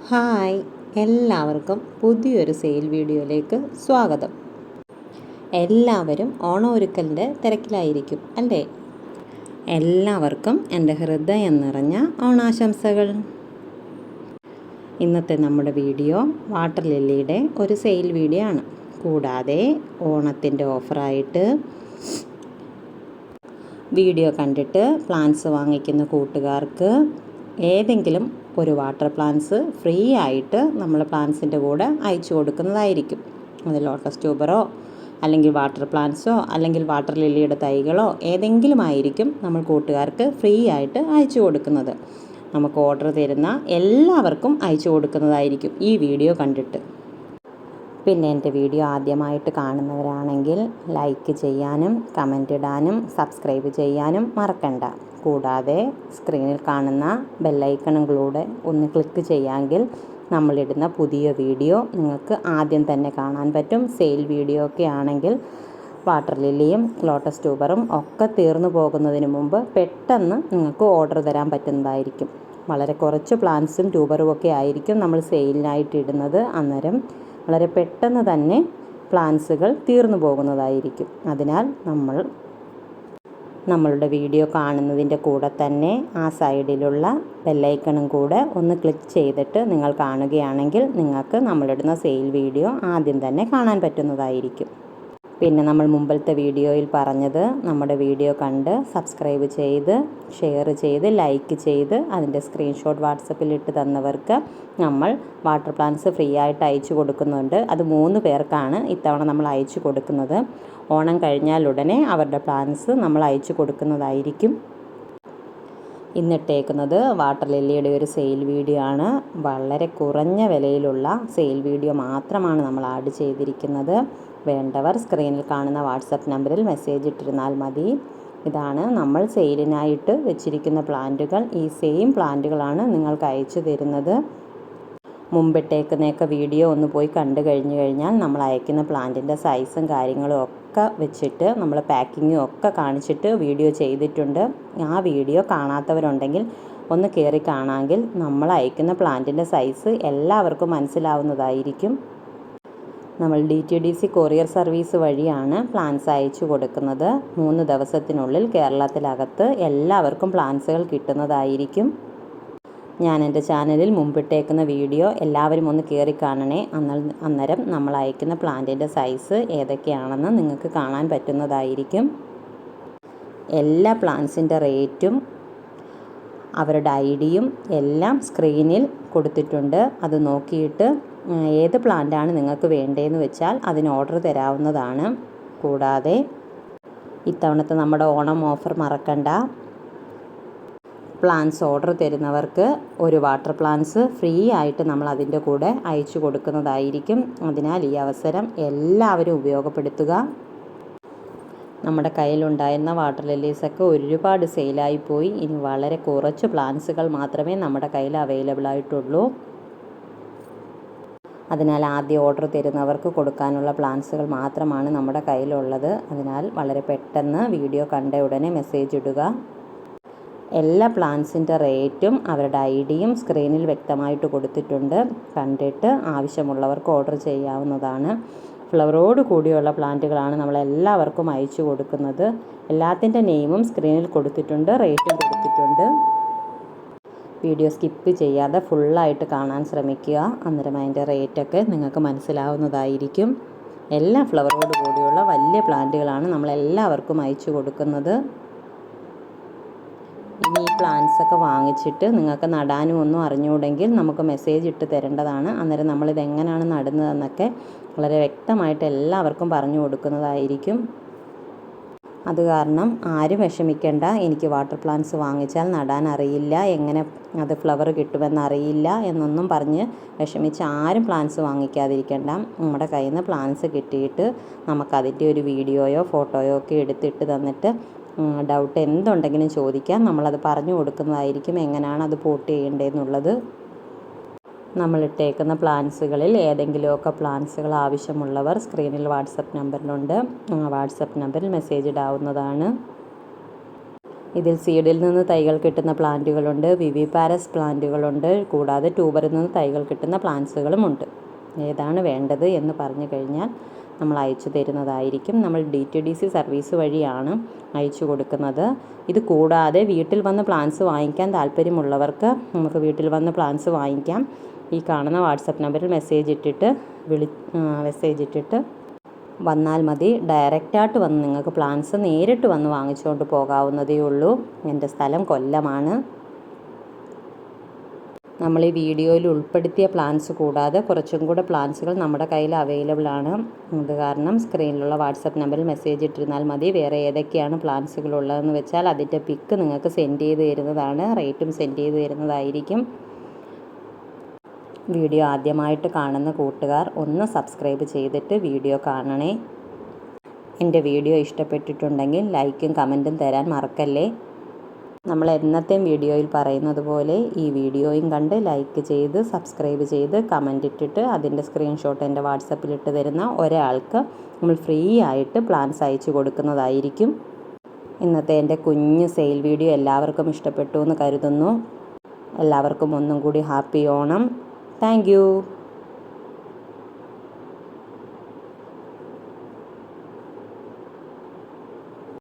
Hi, എല്ലാവർക്കും പുതിയൊരു sale വീഡിയോയിലേക്ക് സ്വാഗതം. എല്ലാവരും ഓണമൊരുക്കലിൻ്റെ തിരക്കിലായിരിക്കും അല്ലേ? എല്ലാവർക്കും എൻ്റെ ഹൃദയം നിറഞ്ഞ ഓണാശംസകൾ. ഇന്നത്തെ നമ്മുടെ വീഡിയോ വാട്ടർ ലില്ലിയുടെ ഒരു സെയിൽ വീഡിയോ ആണ്. കൂടാതെ ഓണത്തിൻ്റെ ഓഫറായിട്ട് വീഡിയോ കണ്ടിട്ട് പ്ലാന്റ്സ് വാങ്ങിക്കുന്ന കൂട്ടുകാർക്ക് ഏതെങ്കിലും ഒരു വാട്ടർ പ്ലാന്റ്സ് ഫ്രീ ആയിട്ട് നമ്മൾ പ്ലാന്റ്സിൻ്റെ കൂടെ അയച്ചു കൊടുക്കുന്നതായിരിക്കും. അത് ലോട്ടസ് ട്യൂബറോ അല്ലെങ്കിൽ വാട്ടർ പ്ലാന്റ്സോ അല്ലെങ്കിൽ വാട്ടർ ലില്ലിയുടെ തൈകളോ ഏതെങ്കിലും ആയിരിക്കും നമ്മൾ കൂട്ടുകാർക്ക് ഫ്രീ ആയിട്ട് അയച്ചു കൊടുക്കുന്നത്. നമുക്ക് ഓർഡർ തരുന്ന എല്ലാവർക്കും അയച്ചു കൊടുക്കുന്നതായിരിക്കും ഈ വീഡിയോ കണ്ടിട്ട്. പിന്നെ എൻ്റെ വീഡിയോ ആദ്യമായിട്ട് കാണുന്നവരാണെങ്കിൽ ലൈക്ക് ചെയ്യാനും കമൻ്റ് ഇടാനും സബ്സ്ക്രൈബ് ചെയ്യാനും മറക്കണ്ട. കൂടാതെ സ്ക്രീനിൽ കാണുന്ന ബെല്ലൈക്കണുകളിലൂടെ ഒന്ന് ക്ലിക്ക് ചെയ്യാമെങ്കിൽ നമ്മളിടുന്ന പുതിയ വീഡിയോ നിങ്ങൾക്ക് ആദ്യം തന്നെ കാണാൻ പറ്റും. സെയിൽ വീഡിയോ ഒക്കെ ആണെങ്കിൽ വാട്ടർ ലില്ലിയും ലോട്ടസ് ട്യൂബറും ഒക്കെ തീർന്നു പോകുന്നതിന് മുമ്പ് പെട്ടെന്ന് നിങ്ങൾക്ക് ഓർഡർ തരാൻ പറ്റുന്നതായിരിക്കും. വളരെ കുറച്ച് പ്ലാന്റ്സും ട്യൂബറും ഒക്കെ ആയിരിക്കും നമ്മൾ സെയിലിനായിട്ട് ഇടുന്നത്. അന്നേരം വളരെ പെട്ടെന്ന് തന്നെ പ്ലാന്റ്സുകൾ തീർന്നു പോകുന്നതായിരിക്കും. അതിനാൽ നമ്മളുടെ വീഡിയോ കാണുന്നതിൻ്റെ കൂടെ തന്നെ ആ സൈഡിലുള്ള ബെല്ലൈക്കണും കൂടെ ഒന്ന് ക്ലിക്ക് ചെയ്തിട്ട് നിങ്ങൾ കാണുകയാണെങ്കിൽ നിങ്ങൾക്ക് നമ്മളിടുന്ന സെയിൽ വീഡിയോ ആദ്യം തന്നെ കാണാൻ പറ്റുന്നതായിരിക്കും. പിന്നെ നമ്മൾ മുമ്പത്തെ വീഡിയോയിൽ പറഞ്ഞത് നമ്മുടെ വീഡിയോ കണ്ട് സബ്സ്ക്രൈബ് ചെയ്ത് ഷെയർ ചെയ്ത് ലൈക്ക് ചെയ്ത് അതിൻ്റെ സ്ക്രീൻഷോട്ട് വാട്സപ്പിൽ ഇട്ട് തന്നവർക്ക് നമ്മൾ വാട്ടർ പ്ലാന്റ്സ് ഫ്രീ ആയിട്ട് അയച്ചു കൊടുക്കുന്നുണ്ട്. അത് 3 പേർക്കാണ് ഇത്തവണ നമ്മൾ അയച്ചു കൊടുക്കുന്നത്. ഓണം കഴിഞ്ഞാൽ ഉടനെ അവരുടെ പ്ലാന്റ്സ് നമ്മൾ അയച്ചു കൊടുക്കുന്നതായിരിക്കും. ഇന്നിട്ടേക്കുന്നത് വാട്ടർ ലില്ലിയുടെ ഒരു സെയിൽ വീഡിയോ ആണ്. വളരെ കുറഞ്ഞ വിലയിലുള്ള സെയിൽ വീഡിയോ മാത്രമാണ് നമ്മൾ ആഡ് ചെയ്തിരിക്കുന്നത്. വേണ്ടവർ സ്ക്രീനിൽ കാണുന്ന വാട്സപ്പ് നമ്പറിൽ മെസ്സേജ് ഇട്ടിരുന്നാൽ മതി. ഇതാണ് നമ്മൾ സെയിലിനായിട്ട് വെച്ചിരിക്കുന്ന പ്ലാന്റുകൾ. ഈ സെയിം പ്ലാന്റുകളാണ് നിങ്ങൾക്ക് അയച്ചു തരുന്നത്. മുമ്പിട്ടേക്കുന്നൊക്കെ വീഡിയോ ഒന്ന് പോയി കണ്ടു കഴിഞ്ഞാൽ നമ്മൾ അയക്കുന്ന പ്ലാന്റിൻ്റെ സൈസും കാര്യങ്ങളും ഒക്കെ വെച്ചിട്ട് നമ്മൾ പാക്കിങ്ങും ഒക്കെ കാണിച്ചിട്ട് വീഡിയോ ചെയ്തിട്ടുണ്ട്. ആ വീഡിയോ കാണാത്തവരുണ്ടെങ്കിൽ ഒന്ന് കയറി കാണാമെങ്കിൽ നമ്മൾ അയക്കുന്ന പ്ലാന്റിൻ്റെ സൈസ് എല്ലാവർക്കും മനസ്സിലാവുന്നതായിരിക്കും. നമ്മൾ DTDC കൊറിയർ സർവീസ് വഴിയാണ് പ്ലാന്റ്സ് അയച്ചു കൊടുക്കുന്നത്. 3 ദിവസത്തിനുള്ളിൽ കേരളത്തിലകത്ത് എല്ലാവർക്കും പ്ലാന്റ്സുകൾ കിട്ടുന്നതായിരിക്കും. ഞാൻ എൻ്റെ ചാനലിൽ മുമ്പിട്ടേക്കുന്ന വീഡിയോ എല്ലാവരും ഒന്ന് കയറി കാണണേ. അന്നേരം നമ്മൾ അയക്കുന്ന പ്ലാന്റിൻ്റെ സൈസ് ഏതൊക്കെയാണെന്ന് നിങ്ങൾക്ക് കാണാൻ പറ്റുന്നതായിരിക്കും. എല്ലാ പ്ലാന്റ്സിൻ്റെ റേറ്റും അവരുടെ ഐഡിയും എല്ലാം സ്ക്രീനിൽ കൊടുത്തിട്ടുണ്ട്. അത് നോക്കിയിട്ട് ഏത് പ്ലാന്റാണ് നിങ്ങൾക്ക് വേണ്ടതെന്ന് വെച്ചാൽ അതിന് ഓർഡർ തരാവുന്നതാണ്. കൂടാതെ ഇത്തവണത്തെ നമ്മുടെ ഓണം ഓഫർ മറക്കണ്ട. പ്ലാന്റ്സ് ഓർഡർ തരുന്നവർക്ക് ഒരു വാട്ടർ പ്ലാന്റ്സ് ഫ്രീ ആയിട്ട് നമ്മൾ അതിൻ്റെ കൂടെ അയച്ചു കൊടുക്കുന്നതായിരിക്കും. അതിനാൽ ഈ അവസരം എല്ലാവരും ഉപയോഗപ്പെടുത്തുക. നമ്മുടെ കയ്യിലുണ്ടായിരുന്ന വാട്ടർ ലില്ലീസൊക്കെ ഒരുപാട് സെയിലായിപ്പോയി. ഇനി വളരെ കുറച്ച് പ്ലാന്റ്സുകൾ മാത്രമേ നമ്മുടെ കയ്യിൽ അവൈലബിൾ ആയിട്ടുള്ളൂ. അതിനാൽ ആദ്യം ഓർഡർ തരുന്നവർക്ക് കൊടുക്കാനുള്ള പ്ലാന്റ്സുകൾ മാത്രമാണ് നമ്മുടെ കയ്യിലുള്ളത്. അതിനാൽ വളരെ പെട്ടെന്ന് വീഡിയോ കണ്ട ഉടനെ മെസ്സേജ് ഇടുക. എല്ലാ പ്ലാന്റ്സിൻ്റെ റേറ്റും അവരുടെ ഐഡിയും സ്ക്രീനിൽ വ്യക്തമായിട്ട് കൊടുത്തിട്ടുണ്ട്. കണ്ടിട്ട് ആവശ്യമുള്ളവർക്ക് ഓർഡർ ചെയ്യാവുന്നതാണ്. ഫ്ലവറോട് കൂടിയുള്ള പ്ലാന്റുകളാണ് നമ്മളെല്ലാവർക്കും അയച്ചു കൊടുക്കുന്നത്. എല്ലാത്തിൻ്റെ നെയിമും സ്ക്രീനിൽ കൊടുത്തിട്ടുണ്ട്, റേറ്റും കൊടുത്തിട്ടുണ്ട്. വീഡിയോ സ്കിപ്പ് ചെയ്യാതെ ഫുള്ളായിട്ട് കാണാൻ ശ്രമിക്കുക. അന്നേരം അതിൻ്റെ റേറ്റൊക്കെ നിങ്ങൾക്ക് മനസ്സിലാവുന്നതായിരിക്കും. എല്ലാ ഫ്ലവറോട് കൂടിയുള്ള വലിയ പ്ലാന്റുകളാണ് നമ്മളെല്ലാവർക്കും അയച്ചു കൊടുക്കുന്നത്. ഇനി ഈ പ്ലാന്റ്സൊക്കെ വാങ്ങിച്ചിട്ട് നിങ്ങൾക്ക് നടാനും ഒന്നും അറിഞ്ഞുകൂടെങ്കിൽ നമുക്ക് മെസ്സേജ് ഇട്ട് തരേണ്ടതാണ്. അന്നേരം നമ്മളിത് എങ്ങനെയാണ് നടുന്നതെന്നൊക്കെ വളരെ വ്യക്തമായിട്ട് എല്ലാവർക്കും പറഞ്ഞു കൊടുക്കുന്നതായിരിക്കും. അത് കാരണം ആരും വിഷമിക്കേണ്ട. എനിക്ക് വാട്ടർ പ്ലാന്റ്സ് വാങ്ങിച്ചാൽ നടാൻ അറിയില്ല, എങ്ങനെ അത് ഫ്ലവർ കിട്ടുമെന്നറിയില്ല എന്നൊന്നും പറഞ്ഞ് വിഷമിച്ച് ആരും പ്ലാന്റ്സ് വാങ്ങിക്കാതിരിക്കേണ്ട. നമ്മുടെ കയ്യിൽ നിന്ന് പ്ലാന്റ്സ് കിട്ടിയിട്ട് നമുക്കതിൻ്റെ ഒരു വീഡിയോയോ ഫോട്ടോയോ ഒക്കെ എടുത്തിട്ട് തന്നിട്ട് ഡൗട്ട് എന്തുണ്ടെങ്കിലും ചോദിക്കാം. നമ്മളത് പറഞ്ഞു കൊടുക്കുന്നതായിരിക്കും എങ്ങനെയാണ് അത് പോട്ട് ചെയ്യേണ്ടതെന്നുള്ളത്. നമ്മളിട്ടേക്കുന്ന പ്ലാന്റ്സുകളിൽ ഏതെങ്കിലുമൊക്കെ പ്ലാന്റ്സുകൾ ആവശ്യമുള്ളവർ സ്ക്രീനിൽ വാട്സപ്പ് നമ്പറിലുണ്ട്. വാട്സപ്പ് നമ്പറിൽ മെസ്സേജ് ഇടാവുന്നതാണ്. ഇതിൽ സീഡിൽ നിന്ന് തൈകൾ കിട്ടുന്ന പ്ലാന്റുകളുണ്ട്, വിവിപാരസ് പ്ലാന്റുകളുണ്ട്, കൂടാതെ ട്യൂബറിൽ നിന്ന് തൈകൾ കിട്ടുന്ന പ്ലാന്റ്സുകളുമുണ്ട്. ഏതാണ് വേണ്ടത് എന്ന് പറഞ്ഞു കഴിഞ്ഞാൽ നമ്മൾ അയച്ചു തരുന്നതായിരിക്കും. നമ്മൾ DTDC സർവീസ് വഴിയാണ് അയച്ചു കൊടുക്കുന്നത്. ഇത് കൂടാതെ വീട്ടിൽ വന്ന് പ്ലാന്റ്സ് വാങ്ങിക്കാൻ താല്പര്യമുള്ളവർക്ക് നമുക്ക് വീട്ടിൽ വന്ന് പ്ലാന്റ്സ് വാങ്ങിക്കാം. ഈ കാണുന്ന വാട്സപ്പ് നമ്പറിൽ മെസ്സേജ് ഇട്ടിട്ട് വന്നാൽ മതി. ഡയറക്റ്റായിട്ട് വന്ന് നിങ്ങൾക്ക് പ്ലാന്റ്സ് നേരിട്ട് വന്ന് വാങ്ങിച്ചുകൊണ്ട് പോകാവുന്നതേ ഉള്ളൂ. എൻ്റെ സ്ഥലം കൊല്ലമാണ്. നമ്മൾ ഈ വീഡിയോയിൽ ഉൾപ്പെടുത്തിയ പ്ലാന്റ്സ് കൂടാതെ കുറച്ചും കൂടെ പ്ലാന്റ്സുകൾ നമ്മുടെ കയ്യിൽ അവൈലബിൾ ആണ്. അത് കാരണം സ്ക്രീനിലുള്ള വാട്സപ്പ് നമ്പറിൽ മെസ്സേജ് ഇട്ടിരുന്നാൽ മതി. വേറെ ഏതൊക്കെയാണ് പ്ലാന്റ്സുകൾ ഉള്ളതെന്ന് വെച്ചാൽ അതിൻ്റെ പിക്ക് നിങ്ങൾക്ക് സെൻഡ് ചെയ്ത് തരുന്നതാണ്. റേറ്റും സെൻഡ് ചെയ്ത് തരുന്നതായിരിക്കും. വീഡിയോ ആദ്യമായിട്ട് കാണുന്ന കൂട്ടുകാർ ഒന്ന് സബ്സ്ക്രൈബ് ചെയ്തിട്ട് വീഡിയോ കാണണേ. എൻ്റെ വീഡിയോ ഇഷ്ടപ്പെട്ടിട്ടുണ്ടെങ്കിൽ ലൈക്കും കമൻറ്റും തരാൻ മറക്കല്ലേ. നമ്മൾ എന്നത്തെയും വീഡിയോയിൽ പറയുന്നത് പോലെ ഈ വീഡിയോയും കണ്ട് ലൈക്ക് ചെയ്ത് സബ്സ്ക്രൈബ് ചെയ്ത് കമൻ്റ് ഇട്ടിട്ട് അതിൻ്റെ സ്ക്രീൻഷോട്ട് എൻ്റെ വാട്സപ്പിൽ ഇട്ട് തരുന്ന ഒരാൾക്ക് നമ്മൾ ഫ്രീ ആയിട്ട് പ്ലാന്റ്സ് അയച്ചു കൊടുക്കുന്നതായിരിക്കും. ഇന്നത്തെ എൻ്റെ കുഞ്ഞ് സെയിൽ വീഡിയോ എല്ലാവർക്കും ഇഷ്ടപ്പെട്ടു എന്ന് കരുതുന്നു. എല്ലാവർക്കും ഒന്നും കൂടി ഹാപ്പി ഓണം. Thank you.